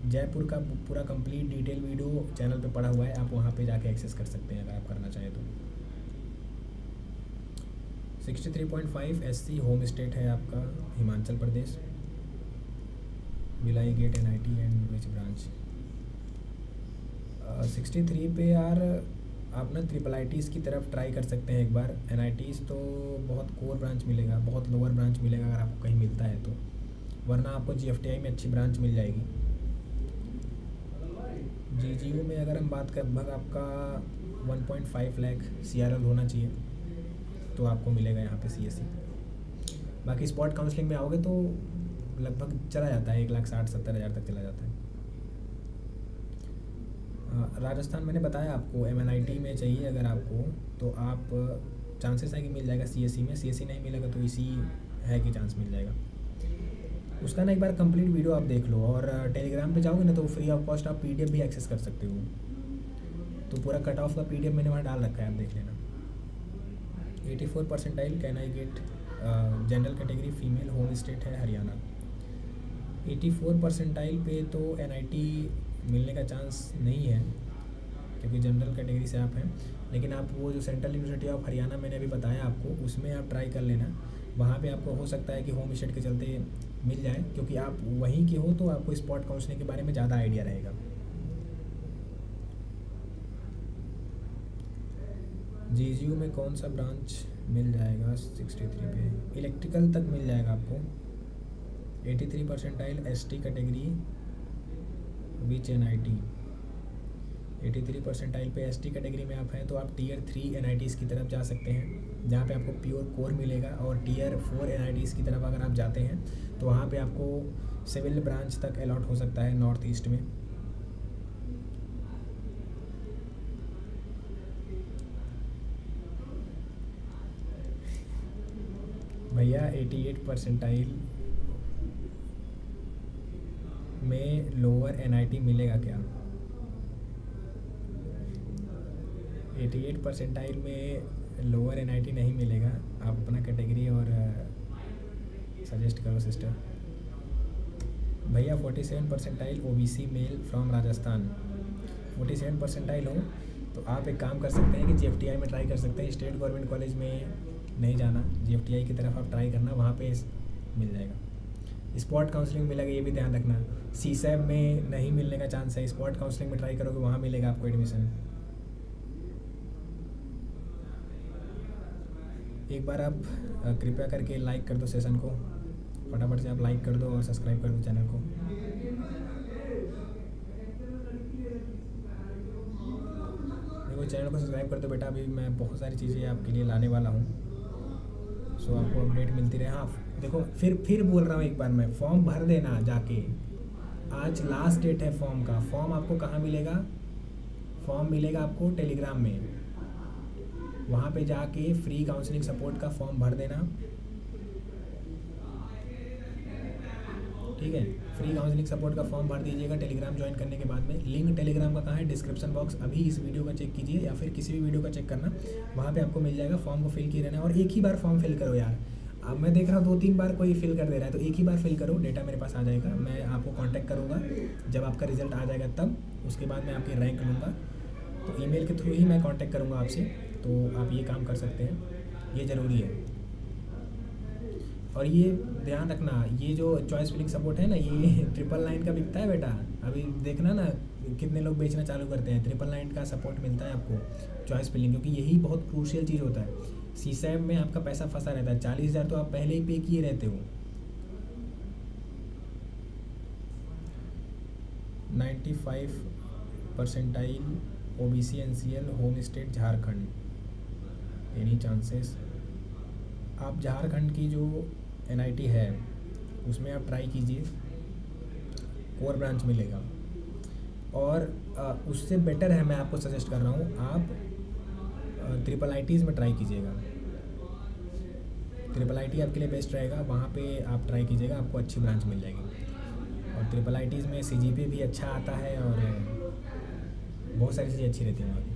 जयपुर का पूरा कंप्लीट डिटेल वीडियो चैनल पे पड़ा हुआ है, आप वहाँ पे जाके एक्सेस कर सकते हैं अगर आप करना चाहें तो। 63.5 SC होम स्टेट है आपका Himachal Pradesh. Will I get NIT and which branch? 63 पे यार आप ना IIITs की तरफ ट्राई कर सकते हैं एक बार। NITs तो बहुत कोर ब्रांच मिलेगा, बहुत लोअर ब्रांच मिलेगा अगर आपको कहीं मिलता है तो, वरना आपको GFTI में अच्छी ब्रांच मिल जाएगी। GGU में अगर हम बात कर, लगभग आपका 1.5 लाख CRL होना चाहिए तो आपको मिलेगा यहाँ पे CSE। बाकी स्पॉट काउंसलिंग में आओगे तो लगभग चला जाता है 1,60,70 हज़ार तक चला जाता है। राजस्थान मैंने बताया आपको, MNIT में चाहिए अगर आपको, तो आप चांसेस है कि मिल जाएगा CSE में। CSE नहीं मिलेगा तो EC है कि चांस मिल जाएगा। उसका ना एक बार कंप्लीट वीडियो आप देख लो, और टेलीग्राम पे जाओगे ना तो फ्री ऑफ कॉस्ट आप पीडीएफ भी एक्सेस कर सकते हो। तो पूरा कट ऑफ का पीडीएफ मैंने वहाँ डाल रखा है, आप देख लेना। 84 percentile can I get, general category female, home state है हरियाणा। 84 परसेंटाइल पे तो एनआईटी मिलने का चांस नहीं है क्योंकि जनरल कैटेगरी से आप हैं, लेकिन आप वो जो सेंट्रल यूनिवर्सिटी ऑफ हरियाणा मैंने अभी बताया आपको, उसमें आप ट्राई कर लेना। वहाँ पे आपको हो सकता है कि होम स्टेट के चलते मिल जाए, क्योंकि आप वहीं के हो तो आपको स्पॉट काउंसलिंग के बारे में ज़्यादा आइडिया रहेगा। जीजीयू में कौन सा ब्रांच मिल जाएगा? 63 पे इलेक्ट्रिकल तक मिल जाएगा आपको। 83 परसेंटाइल एसटी कैटेगरी विच एनआईटी। 83 परसेंटाइल पे एसटी कैटेगरी में आप हैं तो आप टीयर 3 एनआईटीज़ की तरफ जा सकते हैं, जहाँ पे आपको प्योर कोर मिलेगा। और टीयर 4 एनआईटीज़ की तरफ अगर आप जाते हैं तो वहाँ पे आपको सिविल ब्रांच तक अलॉट हो सकता है नॉर्थ ईस्ट में। भैया 88 परसेंटाइल में लोअर एनआईटी मिलेगा क्या? 88 परसेंटाइल में लोअर एनआईटी नहीं मिलेगा। आप अपना कैटेगरी और सजेस्ट करो सिस्टर। भैया 47 percentile OBC male from Rajasthan. 47 percentile हो तो आप एक काम कर सकते हैं कि जीएफटीआई में ट्राई कर सकते हैं। स्टेट गवर्नमेंट कॉलेज में नहीं जाना, जीएफटीआई की तरफ आप ट्राई करना, वहाँ पे मिल जाएगा। स्पॉट काउंसलिंग मिलेगा, ये भी ध्यान रखना। सीसैब में नहीं मिलने का चांस है, स्पॉट काउंसलिंग में ट्राई करोगे वहाँ मिलेगा आपको एडमिशन। एक बार आप कृपया करके लाइक कर दो सेशन को, फटाफट से आप लाइक कर दो और सब्सक्राइब कर दो चैनल को। देखो चैनल को सब्सक्राइब कर दो बेटा, अभी मैं बहुत सारी चीज़ें आपके लिए लाने वाला हूँ, सो आपको अपडेट मिलती रहे। हाँ देखो फिर बोल रहा हूँ एक बार, मैं फॉर्म भर देना जाके। आज लास्ट डेट है फॉर्म का। फॉर्म आपको कहाँ मिलेगा? फॉर्म मिलेगा आपको टेलीग्राम में, वहाँ पे जाके फ्री काउंसलिंग सपोर्ट का फॉर्म भर देना, ठीक है। फ्री काउंसलिंग सपोर्ट का फॉर्म भर दीजिएगा टेलीग्राम ज्वाइन करने के बाद में। लिंक टेलीग्राम का कहाँ है? Description box. अभी इस वीडियो का चेक कीजिए या फिर किसी भी वीडियो का चेक करना, वहाँ पे आपको मिल जाएगा। फॉर्म को फिल किए रहना और एक ही बार फॉर्म फिल करो यार। अब मैं देख रहा हूँ 2-3 बार कोई फिल कर दे रहा है, तो एक ही बार फिल करो, डेटा मेरे पास आ जाएगा। मैं आपको कॉन्टैक्ट करूँगा जब आपका रिजल्ट आ जाएगा तब, उसके बाद मैं आपकी रैंक लूँगा, तो ईमेल के थ्रू ही मैं कॉन्टैक्ट करूँगा आपसे। तो आप ये काम कर सकते हैं, ये ज़रूरी है। और ये ध्यान रखना, ये जो चॉइस फिलिंग सपोर्ट है ना, ये 999 का बिकता है बेटा। अभी देखना ना कितने लोग बेचना चालू करते हैं। 999 का सपोर्ट मिलता है आपको चॉइस फिलिंग, क्योंकि यही बहुत क्रूशियल चीज़ होता है। सीसैब में आपका पैसा फंसा रहता है, 40,000 तो आप पहले ही पे किए रहते हो। 95 percentile OBC NCL, home state Jharkhand, any chances? आप झारखंड की जो एनआईटी है उसमें आप ट्राई कीजिए, कोर ब्रांच मिलेगा। और उससे बेटर है, मैं आपको सजेस्ट कर रहा हूँ, आप ट्रिपल आईटीज़ में ट्राई कीजिएगा। ट्रिपल आईटी आपके लिए बेस्ट रहेगा, वहाँ पे आप ट्राई कीजिएगा, आपको अच्छी ब्रांच मिल जाएगी। और ट्रिपल आईटीज़ में सीजीपी भी अच्छा आता है और बहुत सारी चीज़ें अच्छी रहती हैं वहाँ की।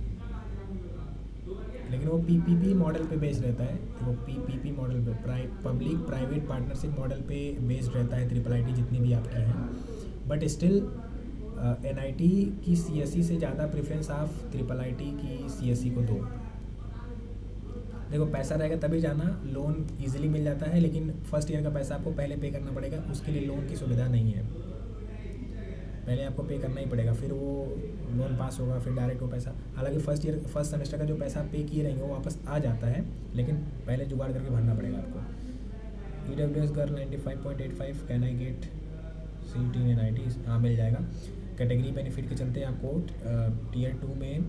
लेकिन वो पीपीपी मॉडल पे बेस्ड रहता है, वो पीपीपी मॉडल पे, पब्लिक प्राइवेट पार्टनरशिप मॉडल पे बेस्ड रहता है ट्रिपल आईटी जितनी भी आपकी हैं। बट स्टिल एनआईटी की सीएससी से ज़्यादा प्रेफरेंस आप ट्रिपल आईटी की सीएससी को दो। देखो पैसा रहेगा तभी जाना, लोन इजीली मिल जाता है, लेकिन फर्स्ट ईयर का पैसा आपको पहले पे करना पड़ेगा, उसके लिए लोन की सुविधा नहीं है। पहले आपको पे करना ही पड़ेगा, फिर वो लोन पास होगा, फिर डायरेक्ट वो पैसा। हालांकि फर्स्ट सेमेस्टर का जो पैसा आप पे किए रहेंगे वो वापस आ जाता है, लेकिन पहले जुगाड़ करके भरना पड़ेगा आपको। EWS girl 95.85 can I get CET in NIT? हाँ मिल जाएगा। कैटेगरी बेनिफिट के चलते आपको टीयर 2 में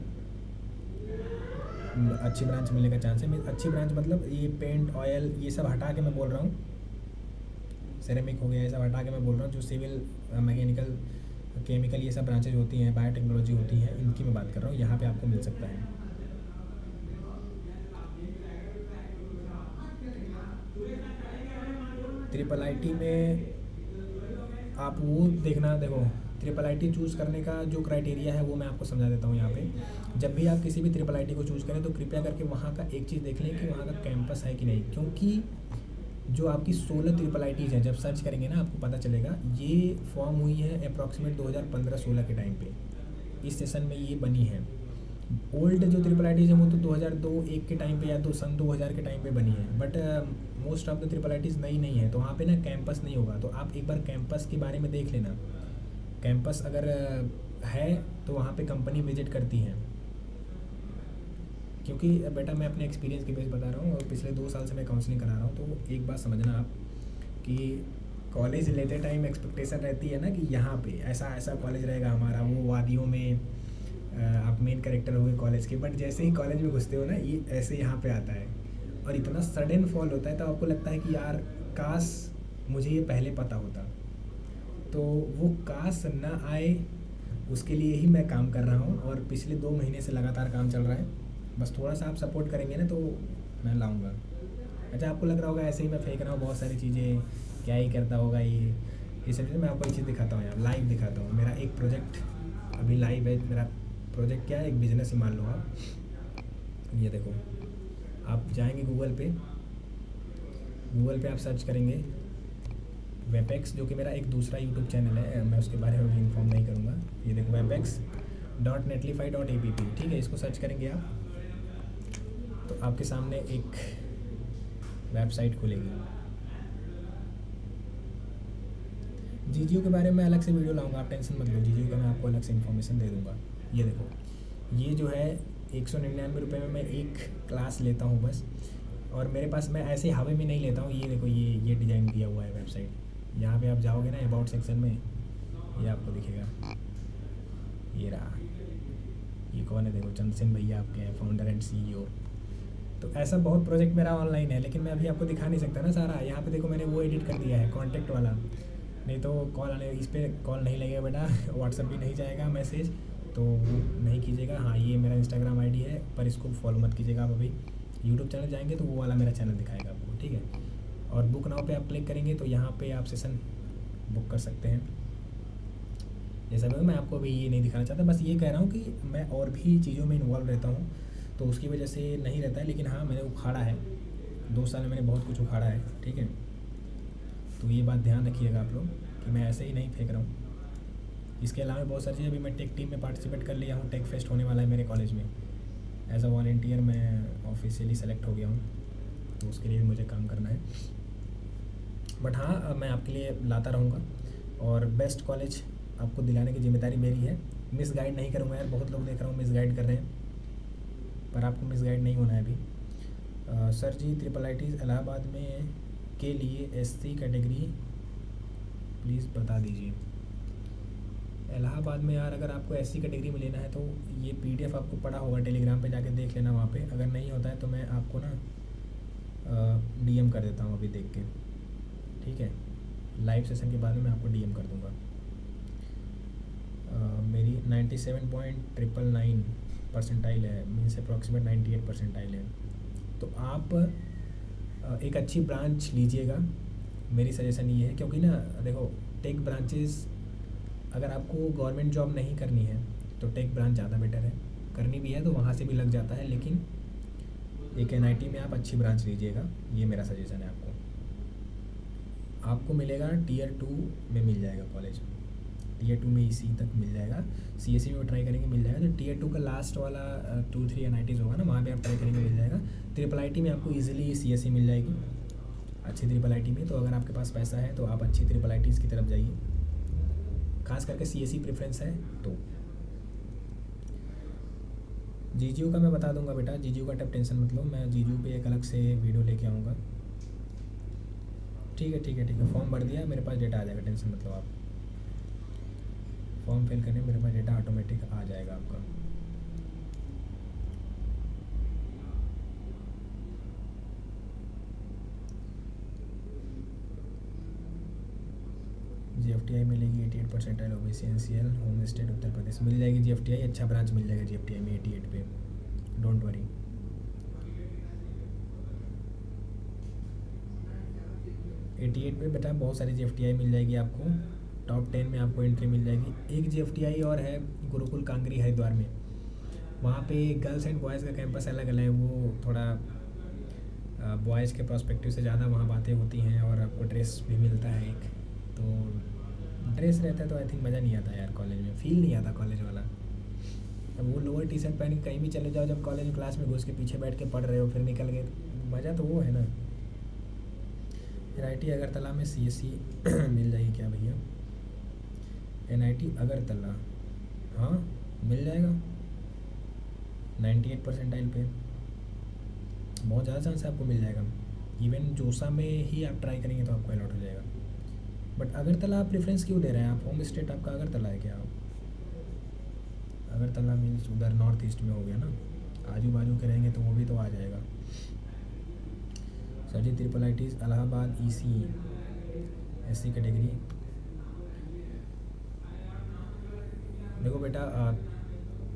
अच्छी ब्रांच मिलने का चांस है। अच्छी ब्रांच मतलब ये पेंट, ऑयल, ये सब हटा के मैं बोल रहा हूँ, सेरेमिक हो गया, ये सब हटा के मैं बोल रहा हूँ। जो सिविल, मैकेनिकल, केमिकल, ये सब ब्रांचेज होती हैं, बायोटेक्नोलॉजी होती हैं, इनकी मैं बात कर रहा हूँ। यहाँ पे आपको मिल सकता है। ट्रिपल आईटी में आप वो देखना। देखो ट्रिपल आईटी चूज़ करने का जो क्राइटेरिया है वो मैं आपको समझा देता हूँ यहाँ पे। जब भी आप किसी भी ट्रिपल आईटी को चूज़ करें तो कृपया करके वहाँ का एक चीज़ देख लें कि वहाँ का कैंपस है कि नहीं, क्योंकि जो आपकी 16 ट्रिपल आईटीज़ हैं जब सर्च करेंगे ना आपको पता चलेगा ये फॉर्म हुई है अप्रॉक्सीमेट 2015-16 के टाइम पे, इस सेशन में ये बनी है। ओल्ड जो ट्रिपल आईटीज़ हैं वो तो 2002-1 के टाइम पे या सन 2000 के टाइम पे बनी है, but most of the triple ITs नई नहीं है, तो वहाँ पे ना कैंपस नहीं होगा। तो आप एक बार कैंपस के बारे में देख लेना। कैंपस अगर है तो वहाँ पे कंपनी विजिट करती हैं, क्योंकि बेटा मैं अपने एक्सपीरियंस के बेस बता रहा हूँ और पिछले 2 साल से मैं काउंसलिंग करा रहा हूँ। तो एक बात समझना आप कि कॉलेज लेते टाइम एक्सपेक्टेशन रहती है ना कि यहाँ पे ऐसा ऐसा कॉलेज रहेगा हमारा, वो वादियों में आप मेन कैरेक्टर हो गए कॉलेज के, बट जैसे ही कॉलेज में घुसते हो ना ये ऐसे यहाँ पे आता है और इतना सडन फॉल होता है, तो आपको लगता है कि यार काश मुझे ये पहले पता होता। तो वो काश ना आए उसके लिए ही मैं काम कर रहा हूँ और पिछले 2 महीने से लगातार काम चल रहा है। बस थोड़ा सा आप सपोर्ट करेंगे ना तो मैं लाऊंगा। अच्छा आपको लग रहा होगा ऐसे ही मैं फेंक रहा हूँ बहुत सारी चीज़ें, क्या ही करता होगा ये सब चीज़ें। मैं आपको एक चीज़ दिखाता हूँ यार, लाइव दिखाता हूँ। मेरा एक प्रोजेक्ट अभी लाइव है। मेरा प्रोजेक्ट क्या है, एक बिज़नेस ही मान लो आप। ये देखो, आप जाएंगे गूगल पे आप सर्च करेंगे वेबएक्स, जो कि मेरा एक दूसरा यूट्यूब चैनल है, मैं उसके बारे में भी इन्फॉर्म नहीं करूँगा। ये देखो webex.netlify.app, ठीक है, इसको सर्च करेंगे आप तो आपके सामने एक वेबसाइट खुलेगी। जीजीओ के बारे में अलग से वीडियो लाऊंगा, आप टेंशन मत लो, जीजीओ का मैं आपको अलग से इन्फॉर्मेशन दे दूँगा। ये देखो, ये जो है 199 रुपये में मैं एक क्लास लेता हूँ बस, और मेरे पास मैं ऐसे हवा में नहीं लेता हूँ। ये देखो ये डिज़ाइन दिया हुआ है वेबसाइट। यहाँ पे आप जाओगे ना अबाउट सेक्शन में, ये आपको दिखेगा, ये रहा। ये कौन है देखो, चंद्रसेन भैया आपके हैं, फाउंडर एंड सीईओ। तो ऐसा बहुत प्रोजेक्ट मेरा ऑनलाइन है, लेकिन मैं अभी आपको दिखा नहीं सकता ना सारा। यहाँ पे देखो मैंने वो एडिट कर दिया है कॉन्टैक्ट वाला, नहीं तो कॉल आने, इस पर कॉल नहीं लगेगा बेटा, व्हाट्सअप भी नहीं जाएगा मैसेज, तो वो नहीं कीजिएगा। हाँ ये मेरा इंस्टाग्राम आईडी है, पर इसको फॉलो मत कीजिएगा आप। अभी यूट्यूब चैनल जाएंगे तो वो वाला मेरा चैनल दिखाएगा आपको, ठीक है। और बुक नाउ पे आप क्लिक करेंगे तो यहाँ पे आप सेशन बुक कर सकते हैं। जैसा भी मैं आपको अभी ये नहीं दिखाना चाहता, बस ये कह रहा हूँ कि मैं और भी चीज़ों में इन्वॉल्व रहता हूँ, तो उसकी वजह से नहीं रहता है। लेकिन हाँ मैंने उखाड़ा है, 2 साल में मैंने बहुत कुछ उखाड़ा है, ठीक है। तो ये बात ध्यान रखिएगा आप लोग कि मैं ऐसे ही नहीं फेंक रहा हूँ। इसके अलावा बहुत सारी चीज़ें, अभी मैं टेक टीम में पार्टिसिपेट कर लिया हूँ। टेक फेस्ट होने वाला है मेरे कॉलेज में, एज अ वॉलंटियर मैं ऑफिशियली सेलेक्ट हो गया हूँ, तो उसके लिए भी मुझे काम करना है। बट हाँ मैं आपके लिए लाता रहूँगा और बेस्ट कॉलेज आपको दिलाने की जिम्मेदारी मेरी है। मिस गाइड नहीं करूँगा यार, बहुत लोग देख रहा हूँ मिस गाइड कर रहे हैं, पर आपको मिस गाइड नहीं होना है अभी। सर जी ट्रिपल आईटीज़ इलाहाबाद में के लिए एससी कैटेगरी प्लीज़ बता दीजिए। इलाहाबाद में यार अगर आपको एससी कैटेगरी में लेना है तो ये पीडीएफ आपको पड़ा होगा, टेलीग्राम पे जाके देख लेना वहाँ पे। अगर नहीं होता है तो मैं आपको ना डीएम कर देता हूँ अभी देख के, ठीक है। लाइव सेशन के बाद में मैं आपको डीएम कर दूँगा। मेरी 97.999 परसेंटाइल है, मीन्स अप्रॉक्सीमेट 98 परसेंटाइल है। तो आप एक अच्छी ब्रांच लीजिएगा, मेरी सजेशन ये है। क्योंकि ना देखो टेक ब्रांचेस, अगर आपको गवर्नमेंट जॉब नहीं करनी है तो टेक ब्रांच ज़्यादा बेटर है, करनी भी है तो वहाँ से भी लग जाता है, लेकिन एक एनआईटी में आप अच्छी ब्रांच लीजिएगा, ये मेरा सजेशन है आपको। आपको मिलेगा टीयर 2 में मिल जाएगा कॉलेज, टीयर 2 में ईसी तक मिल जाएगा। सीएससी में ट्राई करेंगे मिल जाएगा, तो टीयर 2 का लास्ट वाला 2-3 एनआईटीज़ होगा ना, वहाँ पे आप ट्राई करेंगे मिल जाएगा। ट्रिपल आईटी में आपको ईजिली सीएससी मिल जाएगी अच्छी ट्रिपल आईटी में। तो अगर आपके पास पैसा है तो आप अच्छी ट्रिपल आईटीज़ की तरफ जाइए, खास करके सीएससी प्रेफरेंस है तो। जीजीयू का मैं बता दूंगा बेटा, जीजीयू का टेंशन मत लो, मैं जीजीयू पे एक अलग से वीडियो लेके आऊँगा, ठीक है ठीक है ठीक है। फॉर्म भर दिया, मेरे पास डेटा आ जाएगा, टेंशन मत लो आप। फॉर्म फिल करने मेरे पास डेटा ऑटोमेटिक आ जाएगा आपका। जीएफटीआई मिलेगी 88 percentile, OBC NCL, home state Uttar Pradesh मिल जाएगी जीएफटीआई, अच्छा ब्रांच मिल जाएगा जीएफटीआई में 88 पे, डोंट वरी। एटी 88 पे बेटा बहुत सारी जीएफटीआई मिल जाएगी आपको। टॉप 10 में आपको एंट्री मिल जाएगी। एक GFTI और है गुरुकुल कांगरी हरिद्वार में, वहाँ पे गर्ल्स एंड बॉयज़ का कैंपस अलग अलग है। वो थोड़ा बॉयज़ के पर्सपेक्टिव से ज़्यादा वहाँ बातें होती हैं और आपको ड्रेस भी मिलता है एक, तो ड्रेस रहता है तो आई थिंक मज़ा नहीं आता यार, कॉलेज में फील नहीं आता कॉलेज वाला। अब वो लोअर टी शर्ट पहन के कहीं भी चले जाओ, जब कॉलेज में क्लास में घुस के पीछे बैठ के पढ़ रहे हो फिर निकल गए, मज़ा तो वो है ना। NIT अगरतला में CSE मिल जाएगी क्या भैया? NIT अगरतला, हाँ मिल जाएगा 98 परसेंटाइल पे, बहुत ज़्यादा चांस है आपको मिल जाएगा। इवन जोसा में ही आप ट्राई करेंगे तो आपको अलॉट हो जाएगा। बट अगरतला आप प्रेफरेंस क्यों दे रहे हैं? आप होम स्टेट आपका अगरतला है क्या? अगरतला मीन्स उधर नॉर्थ ईस्ट में हो गया ना, आजू बाजू के रहेंगे तो वो भी तो आ जाएगा। Sir ji triple ITs Allahabad EC SC category. देखो बेटा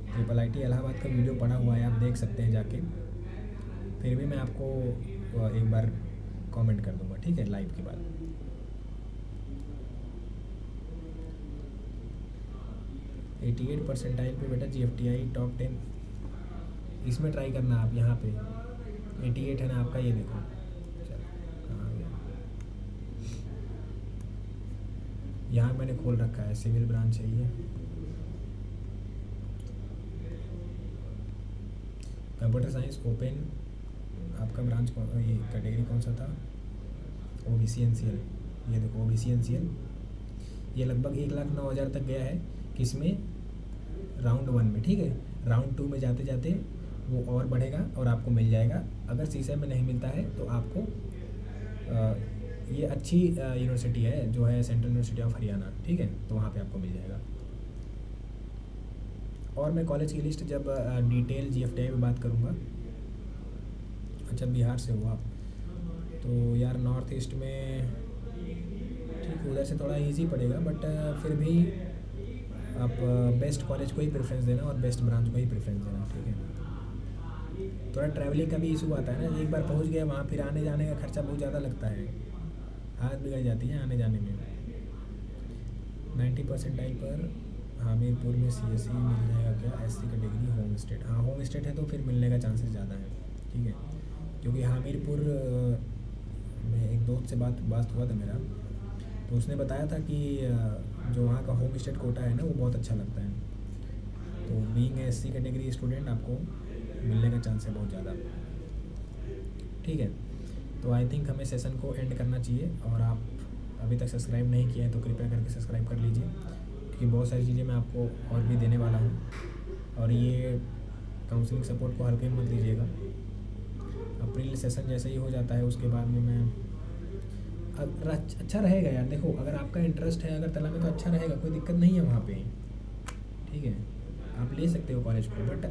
ट्रिपल IT इलाहाबाद का वीडियो पड़ा हुआ है, आप देख सकते हैं जाके, फिर भी मैं आपको एक बार कमेंट कर दूंगा, ठीक है, लाइव के बाद। एटी 88 परसेंटाइल पे बेटा GFTI टॉप 10 इसमें ट्राई करना आप, यहाँ पे 88 है ना आपका, ये देखो कहाँ गया, यहाँ मैंने खोल रखा है, सिविल ब्रांच है ये। कंप्यूटर साइंस ओपन आपका ब्रांच कौन, ये कैटेगरी कौन सा था? OBC NCL, ये देखो OBC NCL, ये लगभग 1,09,000 तक गया है, किसमें? राउंड 1 में, ठीक है। राउंड 2 में जाते जाते वो और बढ़ेगा और आपको मिल जाएगा। अगर CSEM में नहीं मिलता है तो आपको ये अच्छी यूनिवर्सिटी है जो है सेंट्रल यूनिवर्सिटी ऑफ हरियाणा, ठीक है, तो वहाँ पे आपको मिल जाएगा। और मैं कॉलेज की लिस्ट जब डिटेल GFTI में बात करूँगा। अच्छा बिहार से हो आप, तो यार नॉर्थ ईस्ट में ठीक है, उधर से थोड़ा इजी पड़ेगा, बट फिर भी आप बेस्ट कॉलेज को ही प्रेफरेंस देना और बेस्ट ब्रांच को ही प्रेफरेंस देना, ठीक है। थोड़ा ट्रैवलिंग का भी इशू आता है ना, एक बार पहुंच गए वहाँ फिर आने जाने का खर्चा बहुत ज़्यादा लगता है, हालत बिगड़ जाती है आने जाने में। 90 परसेंटाइल पर हमीरपुर में CSE मिल जाएगा क्या? SC कैटेगरी होम स्टेट, हाँ होम स्टेट है तो फिर मिलने का चांसेस ज़्यादा है, ठीक है। क्योंकि हमीरपुर में एक दोस्त से बात हुआ था मेरा, तो उसने बताया था कि जो वहाँ का होम स्टेट कोटा है ना वो बहुत अच्छा लगता है, तो बीइंग SC कैटेगरी स्टूडेंट आपको मिलने का चांस है बहुत ज़्यादा, ठीक है। तो आई थिंक हमें सेशन को एंड करना चाहिए, और आप अभी तक सब्सक्राइब नहीं किए हैं तो कृपया करके सब्सक्राइब कर लीजिए, क्योंकि बहुत सारी चीज़ें मैं आपको और भी देने वाला हूँ। और ये काउंसलिंग सपोर्ट को हल्के में मत लीजिएगा। अप्रैल सेशन जैसे ही हो जाता है उसके बाद में मैं अच्छा रहेगा यार, देखो अगर आपका इंटरेस्ट है अगर तला में तो अच्छा रहेगा, कोई दिक्कत नहीं है वहाँ पे, ठीक है, आप ले सकते हो कॉलेज को। बट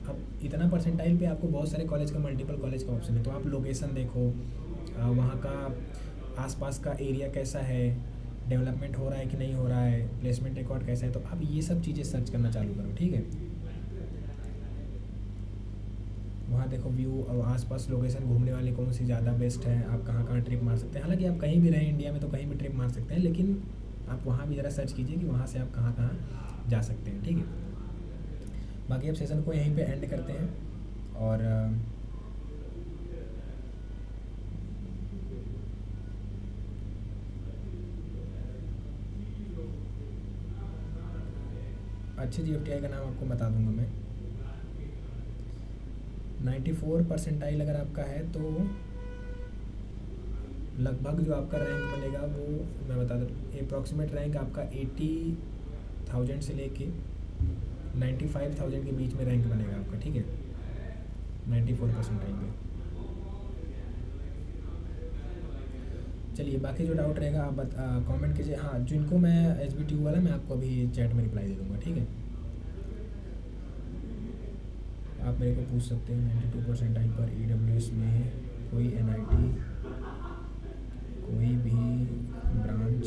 अब इतना परसेंटाइल पे आपको बहुत सारे कॉलेज का, मल्टीपल कॉलेज का ऑप्शन है, तो आप लोकेशन देखो, वहाँ का आसपास का एरिया कैसा है, डेवलपमेंट हो रहा है कि नहीं हो रहा है, प्लेसमेंट रिकॉर्ड कैसा है, तो आप ये सब चीज़ें सर्च करना चालू करो, ठीक है। वहाँ देखो व्यू और आसपास लोकेशन घूमने वाली कौन सी ज़्यादा बेस्ट है, आप कहाँ कहाँ ट्रिप मार सकते हैं। हालांकि आप कहीं भी रहें इंडिया में तो कहीं भी ट्रिप मार सकते हैं, लेकिन आप वहाँ भी ज़रा सर्च कीजिए कि वहाँ से आप कहाँ कहाँ जा सकते हैं, ठीक है। बाकी अब सेशन को यहीं पे एंड करते हैं, और अच्छे GFTI का नाम आपको बता दूंगा मैं। 94 परसेंटाइल अगर आपका है तो लगभग जो आपका रैंक बनेगा वो मैं बता दूँ, अप्रॉक्सीमेट रैंक आपका 80,000 से लेके 95,000 के बीच में रैंक बनेगा आपका, ठीक है, 94 परसेंटाइल पे। चलिए बाकी जो डाउट रहेगा आप कमेंट कीजिए। हाँ जिनको मैं HBTU वाला मैं आपको अभी चैट में रिप्लाई दे दूँगा, ठीक है। आप मेरे को पूछ सकते हैं 92 परसेंटाइल पर EWS में कोई NIT कोई भी ब्रांच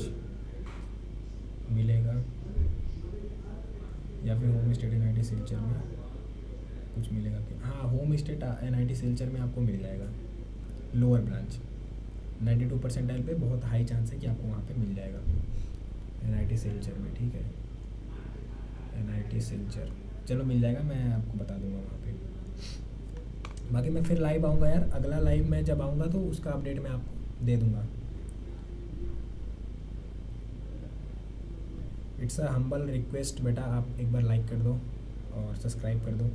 मिलेगा या फिर होम स्टेट NIT सिलचर में कुछ मिलेगा क्या? हाँ होम स्टेट NIT सिलचर में आपको मिल जाएगा लोअर ब्रांच, 92 परसेंटाइल पे बहुत हाई चांस है कि आपको वहाँ पे मिल जाएगा। NIT सिलचर में, ठीक है, NIT सिलचर, चलो मिल जाएगा, मैं आपको बता दूंगा वहाँ पे। बाकी मैं फिर लाइव आऊँगा यार, अगला लाइव मैं जब आऊँगा तो उसका अपडेट मैं आपको दे दूँगा। इट्स अ हम्बल रिक्वेस्ट बेटा, आप एक बार लाइक कर दो और सब्सक्राइब कर दो।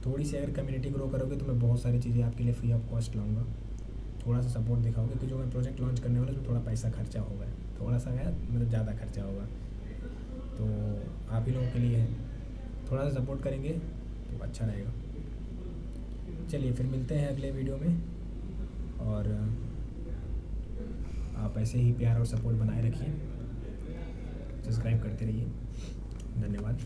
थोड़ी सी अगर कम्युनिटी ग्रो करोगे तो मैं बहुत सारी चीज़ें आपके लिए फ्री ऑफ कॉस्ट लाऊंगा। थोड़ा सा सपोर्ट दिखाओगे, क्योंकि जो मैं प्रोजेक्ट लॉन्च करने वाला हूँ उसमें थोड़ा पैसा खर्चा होगा, थोड़ा सा है मतलब ज़्यादा खर्चा होगा, तो आप ही लोगों के लिए है, थोड़ा सा सपोर्ट करेंगे तो अच्छा रहेगा। चलिए फिर मिलते हैं अगले वीडियो में, और आप ऐसे ही प्यार और सपोर्ट बनाए रखिए, सब्सक्राइब करते रहिए। धन्यवाद।